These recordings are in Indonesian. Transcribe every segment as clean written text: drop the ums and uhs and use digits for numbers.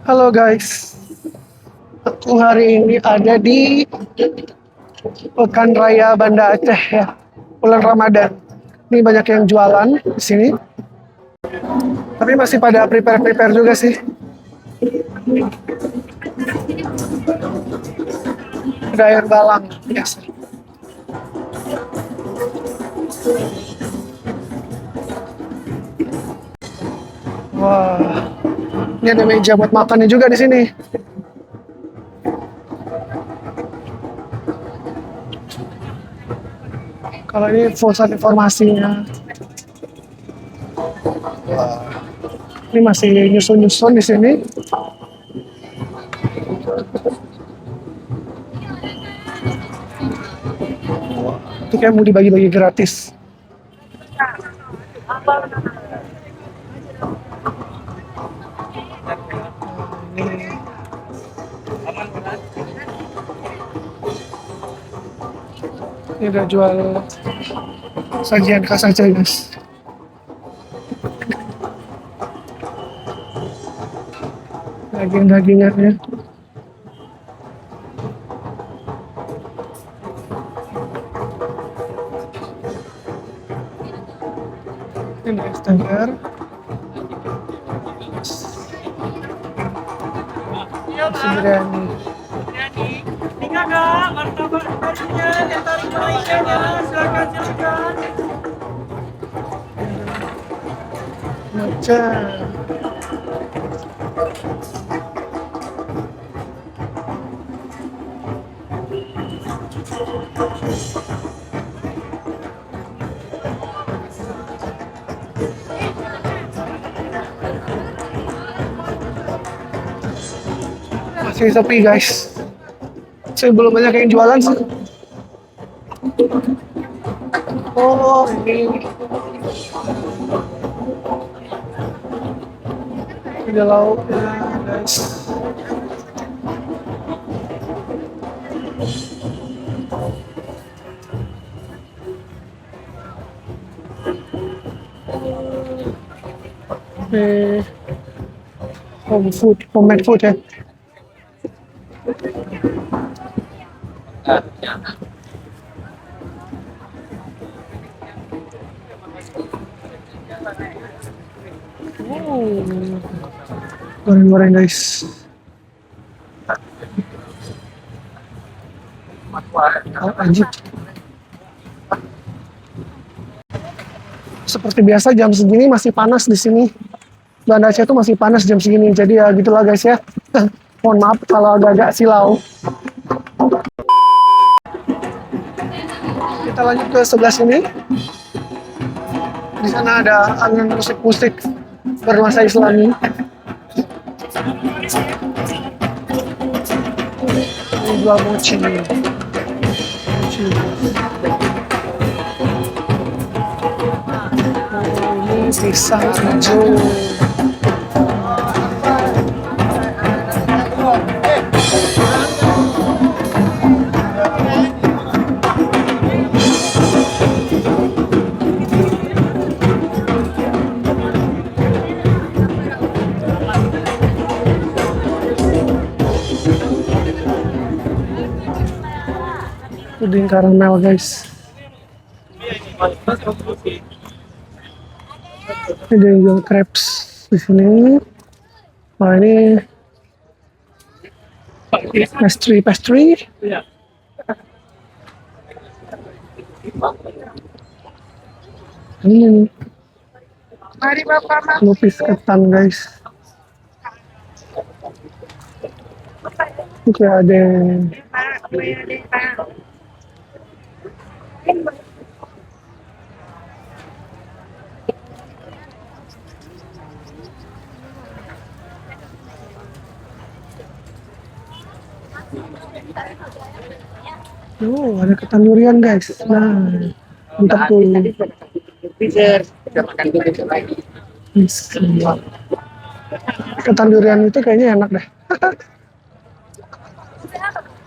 Halo guys, aku hari ini ada di Pekan Raya Banda Aceh ya, bulan Ramadan. Ini banyak yang jualan di sini, tapi masih pada prepare juga sih. Ada air balang biasa. Wah, ini ada meja buat makannya juga di sini. Kalau ini pusat informasinya. Wah, ini masih nyusun-nyusun di sini. Itu kayak mau dibagi-bagi gratis. Ini udah jual sajian khas Aceh guys. Daging-dagingannya. Ini standar. Biryani. Ini ada martabak darinya, tarik Malaysianya, silakan. Macam. Masih sepi guys. Saya belum banyak yang jualan sih. Oh ini. Ada lauknya guys. Homemade food ya. Goreng-goreng guys. Oh, anjir. Seperti biasa jam segini masih panas di sini. Banda Aceh itu masih panas jam segini. Jadi ya gitulah guys ya. Mohon maaf kalau agak-agak silau. Kita lanjut ke sebelah sini. Di sana ada alunan musik bernuansa Islami. Ini jual mochi. Ini pisang hijau. Puding karamel guys. Ini ada yang jual crepes di sini. Wah ini pastry. Ini Mari Bapak lupis ketan guys. Ini kayak ada ada ketan durian guys. Nah, mantap tuh. Ketan durian itu kayaknya enak deh.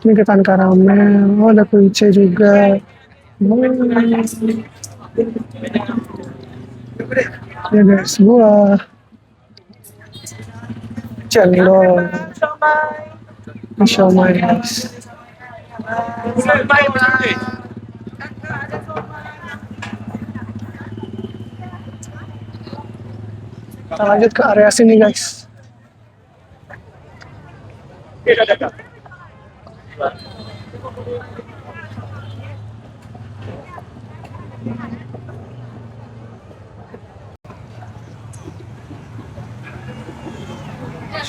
Ini ketan karamel. Oh, ada kunci juga. Ya guys, buah. Cendol, Somai. siomay guys. Somai, Bang. Kita lanjut ke area sini guys.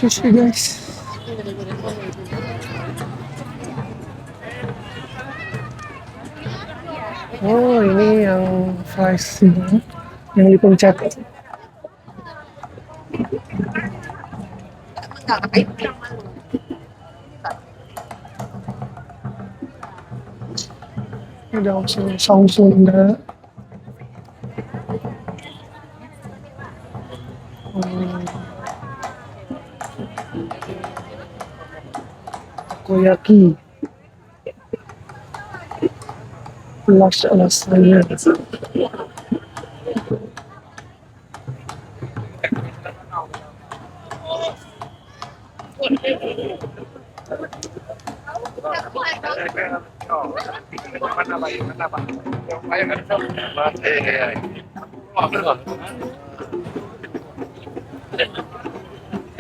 Sushi guys. Oh ini yang fries ini, yang dipencet. Ada langsung saung Sunda. Takoyaki. Alas-alasnya.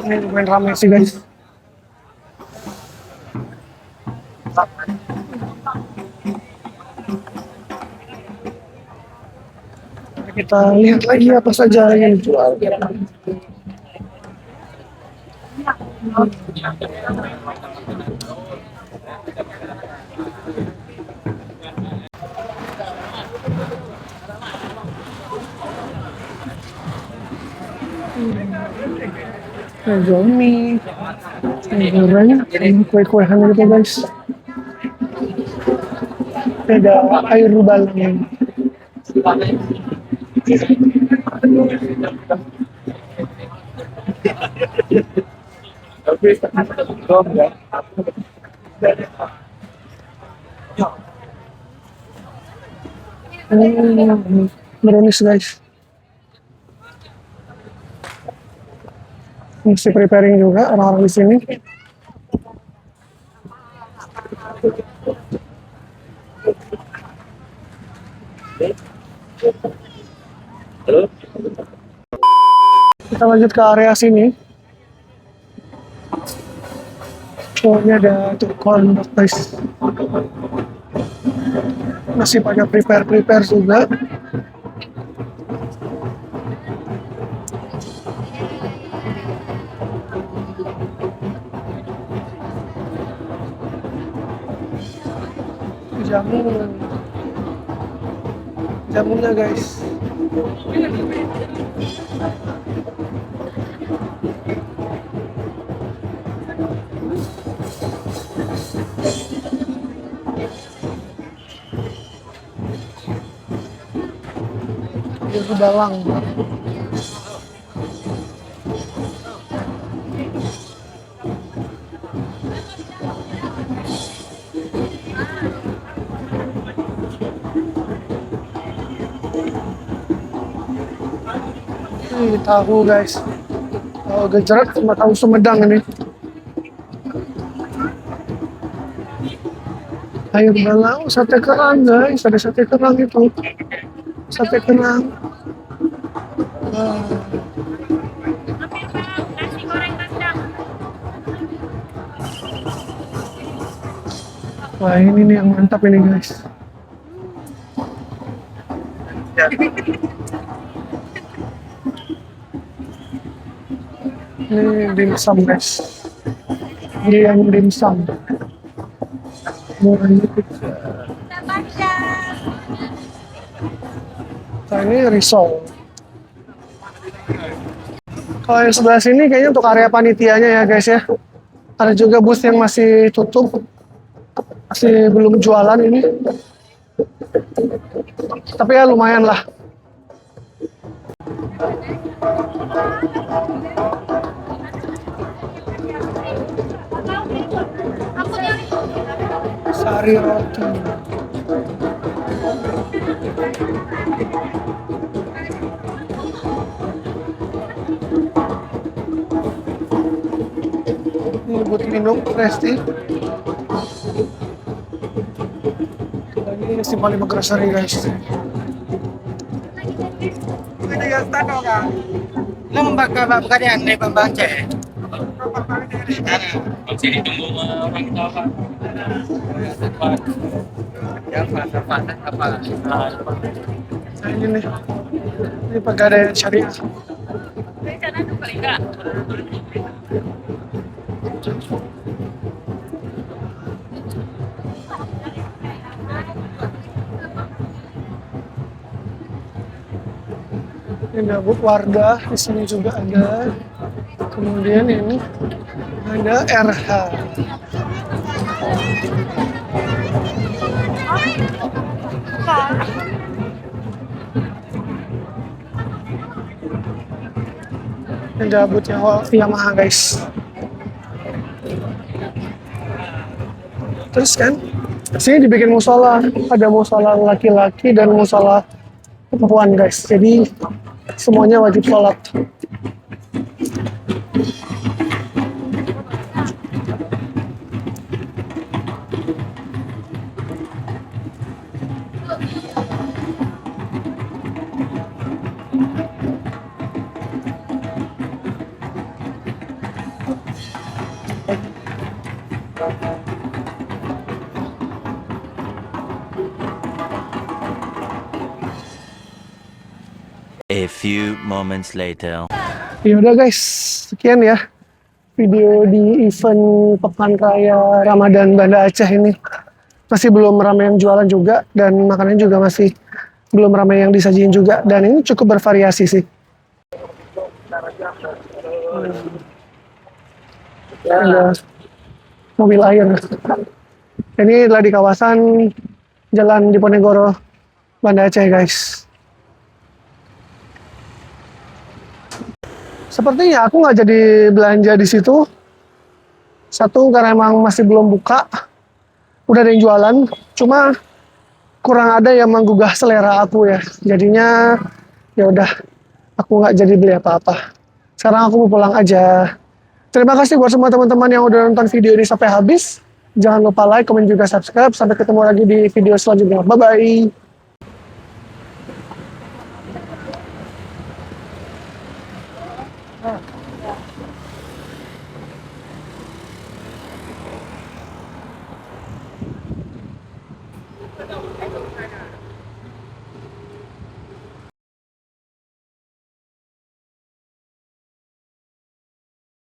Ini lumayan ramai sih guys. Kita lihat lagi apa saja yang dijual. Jual mie, goreng, kue-kuean gitu guys. Ada air balon. Brownies guys. Mesti preparing juga orang-orang di sini. Kita lanjut ke area sini. Oh, ini ada corn dog guys. Masih pada prepare juga. Jamunya guys. Itu dalang. Ini tahu guys, tahu gejrot sama tahu Sumedang ini. Air balau, sate kerang guys, ada sate kerang itu, sate kerang. Wah ini nih yang mantap ini guys. Ini dimsum guys. Ini yang dimsum. Murahnya kecil. Nah ini risol. Kalau yang sebelah sini kayaknya untuk area panitianya ya guys ya. Ada juga booth yang masih tutup. Masih belum jualan ini. Tapi ya lumayan lah. Sari roti. buat minum Resti. Ini Simpang 5 grocery guys. Lo membakar bukan yang naik membaca. Masih ditunggu sama orang tua Pak. Ya, apa? Nah, ini Pegadaian Syariah. Ini ada warga, di sini juga ada. Kemudian ini ada RH. Ini ada Yamaha guys. Terus kan, sini dibikin musola. Ada musola laki-laki dan musola perempuan guys. Jadi semuanya wajib sholat. A few moments later. Ya udah guys, sekian ya video di event Pekan Raya Ramadan Banda Aceh ini. Masih belum ramai yang jualan juga dan makanannya juga masih belum ramai yang disajiin juga, dan ini cukup bervariasi sih. Ada mobil air. Ini adalah di kawasan Jalan Diponegoro Banda Aceh guys. Sepertinya aku nggak jadi belanja di situ. Satu karena emang masih belum buka. Udah ada yang jualan, cuma kurang ada yang menggugah selera aku ya. Jadinya ya udah, aku nggak jadi beli apa-apa. Sekarang aku mau pulang aja. Terima kasih buat semua teman-teman yang udah nonton video ini sampai habis. Jangan lupa like, komen juga subscribe. Sampai ketemu lagi di video selanjutnya. Bye bye.